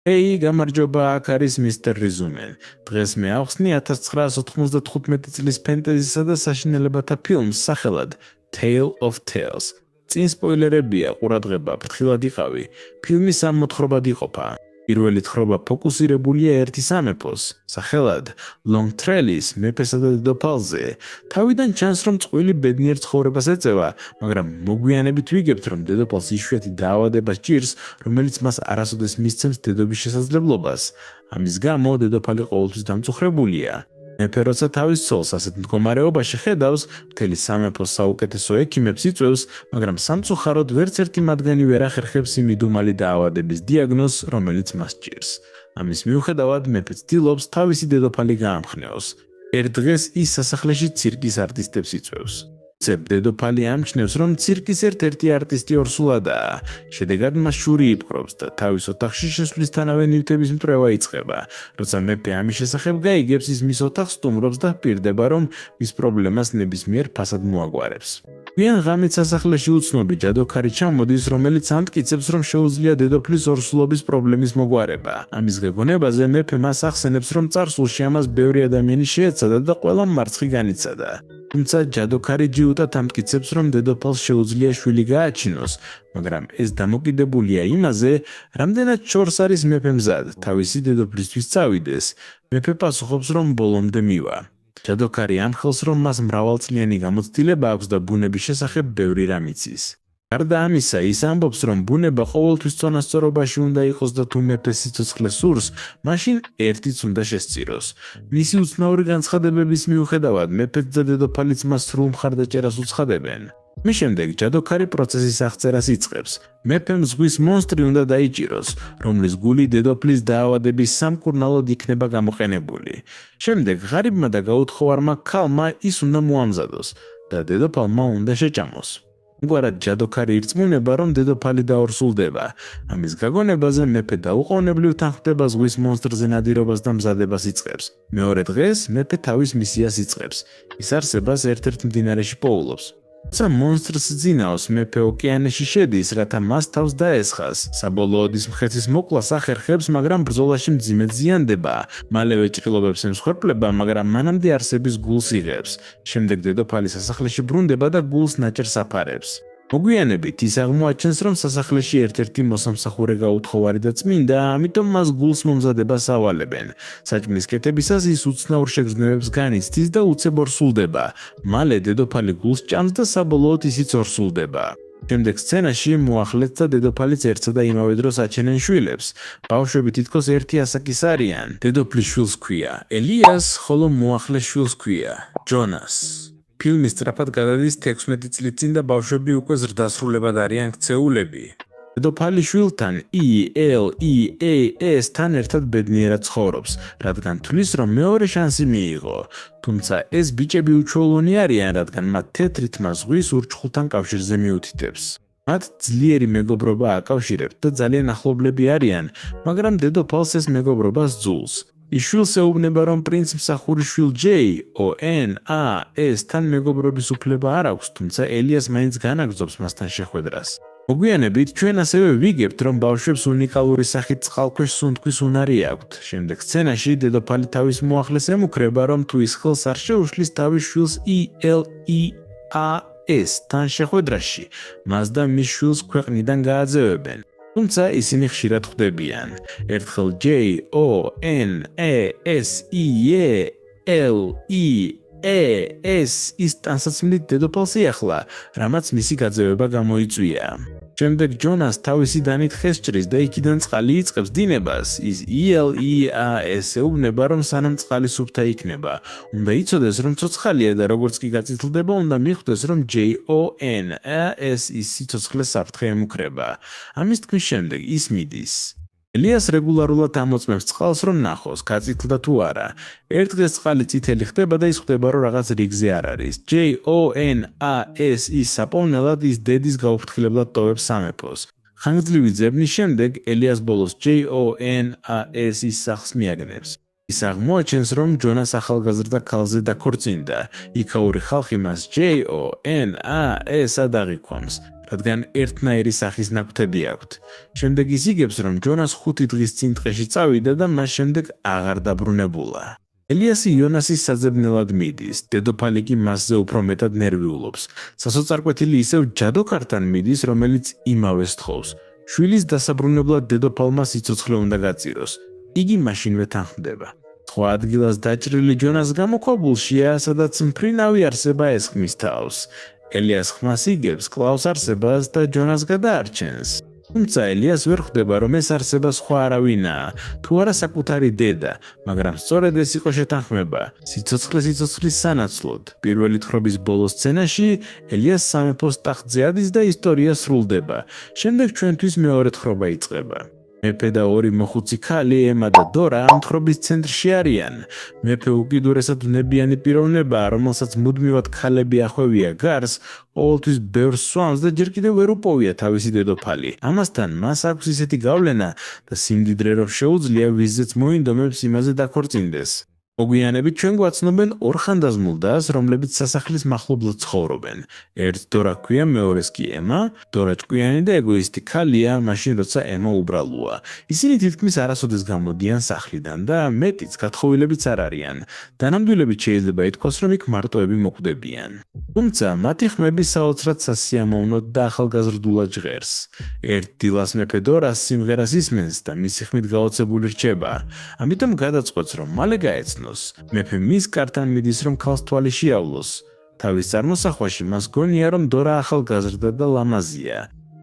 ეი, გამარჯობა, აქ არის მისტერ რიზუმენ. დღეს მე ავხსნი 1995 წლის ფენტეზისა და საშინელებათა ფილმს სახელად Tale of Tales. წინ სპოილერებია, ყურადღება, ფრთხილად იყავი. ფილმი სამ მოთხრობად იყოფა. პირველი თხრობა ფოკუსირებულია ერთი სამეფოს, სახელად Long Trellis მეფესა და დედოფალზე. თავიდან ჩანს, რომ წყვილი ბედნიერ ცხოვრებას ეწევა, მაგრამ მოგვიანებით ვიგებთ, რომ დედოფალს იშვიათი დაავადება სჭირს, რომელიც მას არასოდეს მისცემს დედობის შესაძლებლობას. ამის გამო დედოფალი ყოველთვის დამწუხრებულია. მეფე როცა თავის ცოლს ასეთ მდგომარეობაში ხედავს, მთელი სამეფოს საუკეთესო ექიმებს იწვევს, მაგრამ სამწუხაროდ ვერც ერთი მათგანი ვერ ახერხებს იმ მიდუმალი დაავადების დიაგნოზს, რომელიც მას სჭირს. ამის მიუხედავად მეფე ცდილობს თავისი დედოფალი გაამხნეოს. ერთ დღეს ის სასახლეში ცირკის არტისტებს იწვევს. დედოფალი ამჩნევს, რომ ცირკის ერთ-ერთი არტისტი ორსულადაა. შედეგად მას შური იპყრობს და თავის ოთახში შესვლისთანავე ნივთების მტვრევა იწყება. როცა მეფე ამის შესახებ გაიგებს, ის მის ოთახს სტუმრობს და პირდება, რომ მის პრობლემას ნებისმიერ ფასად მოაგვარებს. გვიან ღამით სასახლეში უცნობი ჯადოქარი ჩამოდის, რომელიც ამტკიცებს, რომ შეუძლია დედოფლის ორსულობის პრობლემის მოგვარება. ამის გეგონებაზე მეფე მას ახსენებს, რომ წარსულში ამას ბევრი ადამიანი შეეცადა და ყველამ მარცხი განიცადა. თუმცა ჯადოქარი ჯიუტად ამტკიცებს, რომ დედოფალს შეუძლია შვილი გააჩინოს, მაგრამ ეს დამოკიდებულია იმაზე, რამდენად შორს არის მეფე მზად თავისი დედოფლისთვის წავიდეს. მეფე პასუხობს, რომ ბოლომდე მივა. ჯადოქარი ამხელს, რომ მას მრავალწლიანი გამოცდილება აქვს და ბუნების შესახებ ბევრი რამ იცის. გარდა ამისა, ის ამბობს, რომ ბუნება ყოველთვის წონასწორობაში უნდა იყოს და თუ მეფე სიცოცხლე სურს, მაშინ ერთიც უნდა შესწიროს. მისი უცნაური განცხადებების მიუხედავად, მეფეც და დედოფალიც მას სრულ მხარდაჭერას უცხადებენ. მის შემდეგ ჯადოქარი პროცესის აღწერას იწყებს. მეფემ ზღვის მონსტრი უნდა დაიჭიროს, რომლის გული დედოფლის დაავადების სამკურნალოდ იქნება გამოყენებული. შემდეგ ღარიბმა და გაუთხოვარმა ქალმა ის უნდა მოამზადოს და დედოფალმა უნდა შეჭამოს. მგვარად ჯადოქარი ირწმუნება, რომ დედოფალი დაორსულდება. ამის გაგონებაზე მეფე დაუყოვნებლივ თანხმდება ზღვის მონსტრზე ნადირობას და მზადებას იწყებს. მეორე დღეს მეფე თავის მისიას იწყებს. ის არსებას ერთ-ერთ მდინარეში პოულობს. როცა მონსტრს ძინავს, მეფე ოკეანეში შედის, რათა მას თავს დაესხას. საბოლოოდ ის მხეცის მოკლას ახერხებს, მაგრამ ბრძოლაში მძიმედ ზიანდება. მალევე ჭრილობებს ემსხვერპლება, მაგრამ მანამდე არსების გულს იღებს. შემდეგ დედოფალი სასახლეში ბრუნდება და გულს ნაჭერს აფარებს. მოგვიანებით ის აღმოაჩენს, რომ სასახლეში ერთ-ერთი მოსამსახურე გაუთხოვარი და წმინდა, ამიტომ მას გულს მომზადებას ავალებენ. საჭმლის კეთებისას ის უცნაურ შეგრძნებებს განიცდის და უცებ ორსულდება. მალე დედოფალი გულს ჭამს და საბოლოოდ ისიც ორსულდება. შემდეგ სცენაში მოახლეც და დედოფალიც ერთსა და იმავე დროს აჩენენ შვილებს. ბავშვები თითქოს ერთი ასაკის არიან. დედოფლის შვილს ჰქვია ელიას, ხოლო მოახლეს შვილს ჰქვია ჯონას. ფილმი სწრაფად გადადის 16 წლით წინ და ბავშვები უკვე ზრდასრულებად არიან ქცეულები. დედოფალი შვილთან ELEAS-თან ერთად ბედნიერად ცხოვრობს, რადგან თვლის, რომ მეორე შანსი მიიღო. თუმცა ეს ბიჭები უჩვეულონი არიან, რადგან მათ თეთრით მას ზღვის ურჩხულთან კავშირზე მიუთითებს. მათ ძლიერი მეგობრობა აკავშირებთ და ძალიან ახლობლები არიან, მაგრამ დედოფალს ეს მეგობრობა სძულს. ის შვილს ეუბნება, რომ პრინც მსახურის შვილ JONAS-თან მეგობრობის უფლება არ აქვს, თუმცა ელიას მაინც განაგრძობს მასთან შეხვედრას. მოგვიანებით ჩვენ ასევე ვიგებთ, რომ ბავშვებს უნიკალური სახით წყალქვეშ სუნთქვის უნარი აქვთ. შემდეგ სცენაში დედოფალი თავის მოახლეს ემუქრება, რომ თუ ის ხელს არ შეუშლის თავის შვილს ELEAS-თან შეხვედრაში, მას და მის შვილს ქვეყნიდან გააძევებენ. თუმცა ისინი ხშირად ხვდებიან. ერთხელ JONASELEAS ის ტანსაცმლით დედოფალს იახლა, რამაც მისი გაძევება გამოიწვია. შემდეგ ჯონას თავისი დანით ხეს ჭრის და იქიდან წყალი იწყებს დინებას. ის ELEAS ეუბნება, რომ სანამ წყალი სუფთა იქნება, უნდა იცოდეს, რომ ცოცხალია და როგორც კი გაწითლდება, უნდა მიხვდეს, რომ JONAS ის სიცოცხლეს საფრთხე ემუქრება. ამის თქმის შემდეგ ის მიდის. ელიას რეგულარულად ამოწმებს წყალს, რომ ნახოს, გაწითლდა თუ არა. ერთ დღეს წყალი წითელი ხდება და ის ხვდება, რომ რაღაც რიგზე არ არის. JONAS ის საპოვნელად ის დედის გაუფრთხილებლად ტოვებს სამეფოს. ხანგრძლივი ძებნის შემდეგ ელიას ბოლოს JONAS ის სახლს მიაგნებს. ის აღმოაჩენს, რომ ჯონას ახალგაზრდა ქალზე დაქორწინდა. იქაური ხალხი მას JONAS-ად აღიქვამს. რადგან ერთნაირი სახის ნაკვთები აქვთ. შემდეგ ის იგებს, რომ ჯონას 5 დღის წინ ტყეში წავიდა და მას შემდეგ აღარ დაბრუნებულა. ელიასი იონასის საძებნელად მიდის, დედოფალი კი მასზე უფრო მეტად ნერვიულობს. სასოწარკვეთილი ისევ ჯადოქართან მიდის, რომელიც იმავე სთხოვს. შვილის დასაბრუნებლად დედოფალმა სიცოცხლე უნდა გაწიროს. იგი მაშინვე თანხმდება. სხვა ადგილას დაჭრილი ჯონას გამოქვაბულშია, სადაც მფრინავი არსება ესხმის თავს. ელიას ხმას იგებს, კლავს არსებას და ჯონას გადაარჩენს. თუმცა ელიას ვერ ხვდება, რომ ეს არსება სხვა არავინაა, თუ არა საკუთარი დედა, მაგრამ სწორედ ეს იყო შეთანხმება, სიცოცხლის სანაცვლოდ. პირველი თხრობის ბოლო სცენაში ელიას სამეფოს ტახტზე ადის და ისტორია სრულდება. შემდეგ ჩვენთვის მეორე თხრობა იწყება. მეფე და ორი მოხუცი ქალი, ემა და დორა, ამ თხრობის ცენტრში არიან. მეფე უკიდურესად ვნებიანი პიროვნებაა, რომელსაც მუდმივად ქალები ახვევია გარს, ყოველთვის ბევრ სვამს და ჯერ კიდევ ვერ უპოვია თავისი დედოფალი. ამასთან მას აქვს ისეთი გავლენა და სიმდიდრე, რომ შეუძლია ვიზეც მოინდომებს იმაზე დაქორწინდეს. მოგვიანებით ჩვენ გვაცნობენ ორ ხანდაზმულ დას, რომლებიც სასახლის მახლობლად ცხოვრობენ. ერთ დორა ჰქვია, მეორეს კი ემა. დორა ჭკვიანი და ეგოისტი ქალია, მაშინ როცა ემა უბრალოა. ისინი თითქმის არასოდეს გამოდიან სახლიდან და მეტიც გათხოვილებიც არ არიან. დანამდვილებით შეიძლება ითქვას, რომ იქ მარტოები მოკვდებიან. თუმცა მათი ხმები საოცრად სასიამოვნოდ და ახალგაზრდულად ჟღერს. ერთ დილას მეფე დორას სიმღერას ისმენს და მისი ხმით გაოცებული რჩება. ამიტომ გადაწყვეტს, რომ მალე გაეცნოს. მეფე მის კართან მიდის, რომ ქალს თვალი შეავლოს. თავის წარმოსახვაში მას გონია, რომ დორა ახალგაზრდა და ლამაზია.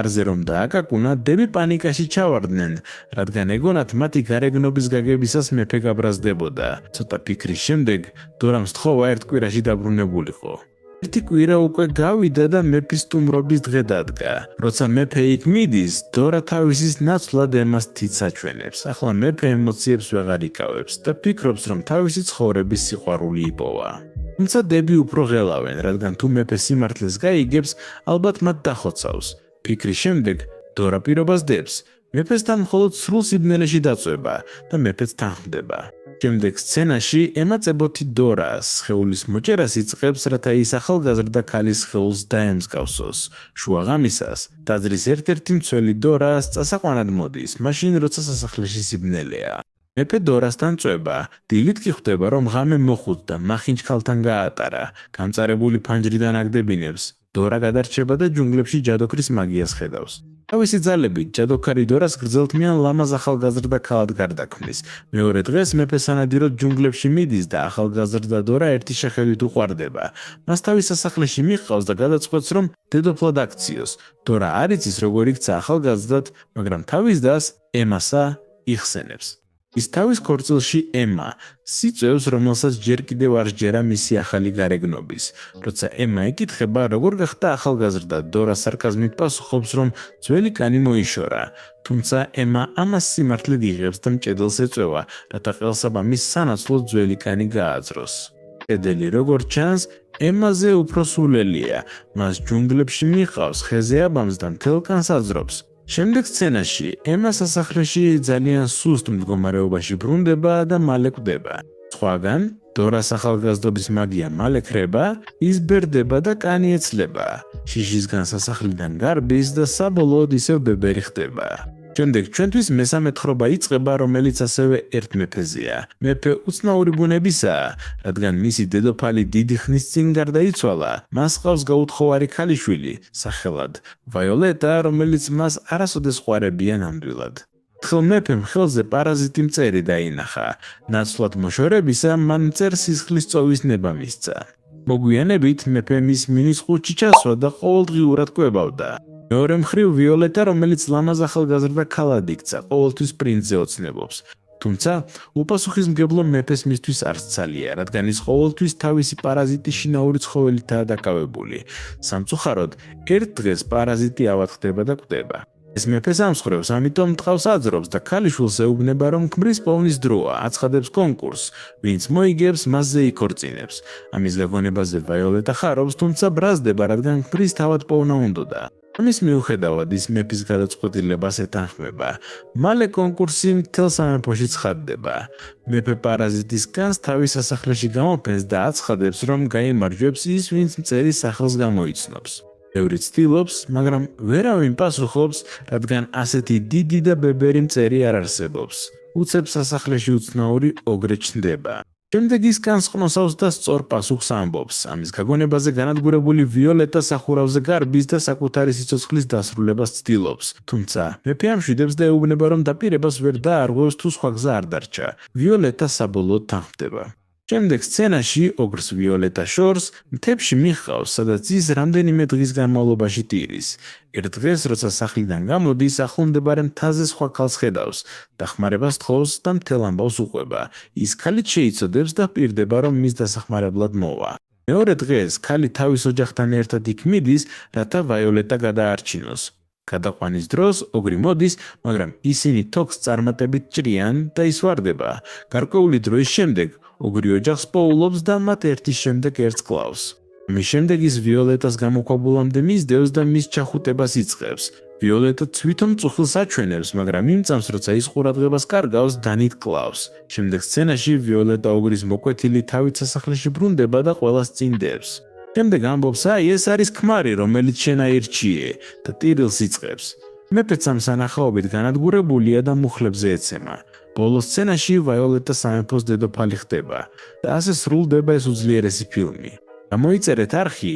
არზე რომ დააკაკუნა, დები პანიკაში ჩავარდნენ, რადგან ეგონათ მათი გარეგნობის გაგებისას მეფე გაბრაზდებოდა. ცოტა ფიქრის შემდეგ დორამ სთხოვა ერთ კვირაში დაბრუნებულიყო. ერთი კვირა უკვე გავიდა და მეფის სტუმრობის დღე დადგა. როცა მეფე იქ მიდის, დორა თავისის ნაცვლად ემას თითს აჩვენებს. ახლა მეფე ემოციებს ვეღარ იკავებს და ფიქრობს, რომ თავისი ცხოვრების სიყვარული იპოვა. თუმცა დები უფრო ღელავენ, რადგან თუ მეფე სიმართლეს გაიგებს, ალბათ მათ დახოცავს. ფიქრის შემდეგ დორა პირობას დებს. მეფესთან მხოლოდ სრულ სიბნელეში დაწვება და მეფეც თანხმდება. შემდეგ სცენაში ემა წებოთი დორას სხეულის მოჭერას იწყებს, რათა ის ახალგაზრდა ქალის სხეულს დაემსგავსოს. შუაღამისას ტაძრის ერთ-ერთი მცველი დორას წასაყვანად მოდის, მაშინ როცა სასახლეში სიბნელეა. მეფე დორასთან წვება. დილით კი ხვდება, რომ ღამე მოხუცდა, მახინჯ ქალთან გაატარა. გამწარებული ფანჯრიდან აგდებინებს. დორა გადარჩება და ჯუნგლებში ჯადოქრის მაგიას ხედავს. თავისი ძალებით ჯადოქარი დორას გრძელთმიან ლამაზ ახალგაზრდა ქალად გარდაქმნის. მეორე დღეს მეფე სანადიროდ ჯუნგლებში მიდის და ახალგაზრდა დორა ერთი შეხედვით უყვარდება. მას თავის სასახლეში მიჰყავს და გადაწყვეტს, რომ დედოფლად აქციოს. დორა არ იცის, როგორ იქცა ახალგაზრდად, მაგრამ თავის დას ემასა იხსენებს. ის თავის ქორწილში ემა სიწევს, რომელსაც ჯერ კიდევ არ სჯერა მისი ახალი გარეგნობის. როცა ემა ეკითხება, როგორ გახდა ახალგაზრდა, დორა სარკაზმით პასუხობს, რომ ძველი კანი მოიშორა. თუმცა ემა ამას სიმართლედ იღებს და მჭედელს ეწევა, რათა ყელსაბამის სანაცვლოდ ძველი კანი გააძროს. ედელი როგორც ჩანს, ემაზე უფრო სულელია. მას ჯუნგლებში მიჰყავს, ხეზე აბამს და მთელ კანს აძრობს. შემდეგ სცენაში ემა სასახლეში ძალიან სუსტ მდგომარეობაში ბრუნდება და მალე კვდება. სხვაგან დორას ახალგაზრდობის მაგია მალე ქრება, ის ბერდება და კანი ეცლება. შიშისგან სასახლიდან გარბის და საბოლოოდ ისევ ბებერი ხდება. შემდეგ ჩვენთვის მესამე თხრობა იწყება, რომელიც ასევე ერთ მეფეზეა. მეფე უცნაური ბუნებისაა, რადგან მისი დედოფალი დიდი ხნის წინ გარდაიცვალა. მას ჰყავს გაუთხოვარი ქალიშვილი, სახელად ვაიოლეტა, რომელიც მას არასოდეს ყვარებია ნამდვილად. თხელ მეფემ ხელზე პარაზიტი მწერი დაინახა. ნაცვლად მოშორებისა მან მწერ სისხლის წოვის ნება მისცა. მოგვიანებით მეფე მის მინის ყუთში ჩასვა და ყოველდღიურად კვებავდა. მეორე მხრივ ვიოლეტა, რომელიც ლამაზ ახალგაზრდა ქალად იქცა, ყოველთვის პრინცზე ოცნებობს. თუმცა უპასუხისმგებლო მეფეს მისთვის არ სცალია, რადგან ის ყოველთვის თავისი პარაზიტი შინაური ცხოველითაა დაკავებული. სამწუხაროდ, ერთ დღეს პარაზიტი ავად ხდება და კვდება. ეს მეფეს ამსხვრევს, ამიტომ ტყავს აძრობს და ქალიშვილს ეუბნება, რომ ქმრის პოვნის დროა, აცხადებს კონკურსს, ვინც მოიგებს, მასზე იქორწინებს. ამის გაგონებაზე ვაიოლეტა ხარობს, თუმცა ბრაზდება, რადგან ქმრის თავად პოვნა უნდოდა. ამის მიუხედავად ის მეფის გადაწყვეტილებას ეთანხმება. მალე კონკურსი მთელ სამეფოში ცხადდება. მეფე პარაზიტის კანს თავის სასახლეში გამოფენს და აცხადებს, რომ გაიმარჯვებს ის, ვინც მწერის სახელს გამოიცნობს. ბევრი ცდილობს, მაგრამ ვერავინ პასუხობს, რადგან ასეთი დიდი და ბებერი მწერი არ არსებობს. უცებ სასახლეში უცნაური ოგრე ჩნდება. შემდეგ ის განსხნოსავს და სწორ პასუხს ამბობს. ამის გაგონებაზე განადგურებული ვიოლეტა სახურავზე გარბის და საკუთარი სიცოცხლის დასრულებას ცდილობს. თუმცა მეფე ამშვიდებს და ეუბნება, რომ დაპირებას ვერ დაარღვევს თუ სხვა გზა არ დარჩა. ვიოლეტა საბოლოოდ თანხმდება. შემდეგ სცენაში ოგრს ვიოლეტა შორს მთებში მიჰყავს, სადაც ის რამდენიმე დღის განმავლობაში ტირის. ერთ დღეს, როცა სახლიდან გამოდის, ახლომდებარე მთაზე სხვა ქალს ხედავს, დახმარებას თხოვს და მთელ ამბავს უყვება. ის ქალით შეიცოდებს და პირდება, რომ მის დასახმარებლად მოვა. მეორე დღეს ქალი თავის ოჯახთან ერთად იქ მიდის, რათა ვიოლეტა გადაარჩინოს. გადაყვანის დროს ოგრი მოდის, მაგრამ ისინი თოქს წარმატებით ჭრიან და ის ვარდება. გარკვეული დროის შემდეგ ოგრი ოჯახს პოულობს და მათ ერთის შემდეგ ერთს კლავს. მის შემდეგ ის ვიოლეტას გამოქვაბულამდე მისდევს და მის ჩახუტებას იწყებს. ვიოლეტა თვითონ წუხილს აჩვენებს, მაგრამ იმ წამს, როცა ის ყურადღებას კარგავს, დანით კლავს. შემდეგ სცენაში ვიოლეტა ოგრის მოკვეთილი თავით სასახლეში ბრუნდება და ყველას წინდებს. შემდეგ ამბობს, აი ეს არის ქმარი, რომელიც შენ აირჩიე და ტირილს იწყებს. მეფეც ამ სანახაობით განადგურებულია და მუხლებზე ეცემა. ბოლო სცენაში ვიოლეტა სამეფოს დედოფალი ხდება და ასე სრულდება ეს უძლიერესი ფილმი. გამოიწერეთ არხი,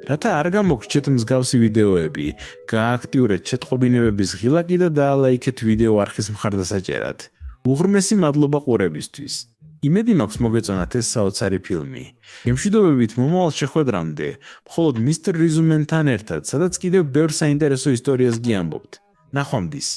რათა არ გამოგრჩეთ მსგავსი ვიდეოები, გააქტიურეთ შეტყობინებების ღილაკი და დაალაიქეთ ვიდეო არხის მხარდასაჭერად. უღრმესი მადლობა ყურებისთვის. იმედი მაქვს მოგეწონათ ეს საოცარი ფილმი. გემშვიდობებით მომავალ შეხვედრამდე, მხოლოდ მისტერ რიზუმენთან ერთად, სადაც კიდევ ბევრ საინტერესო ისტორიას გიამბობთ. ნახვამდის.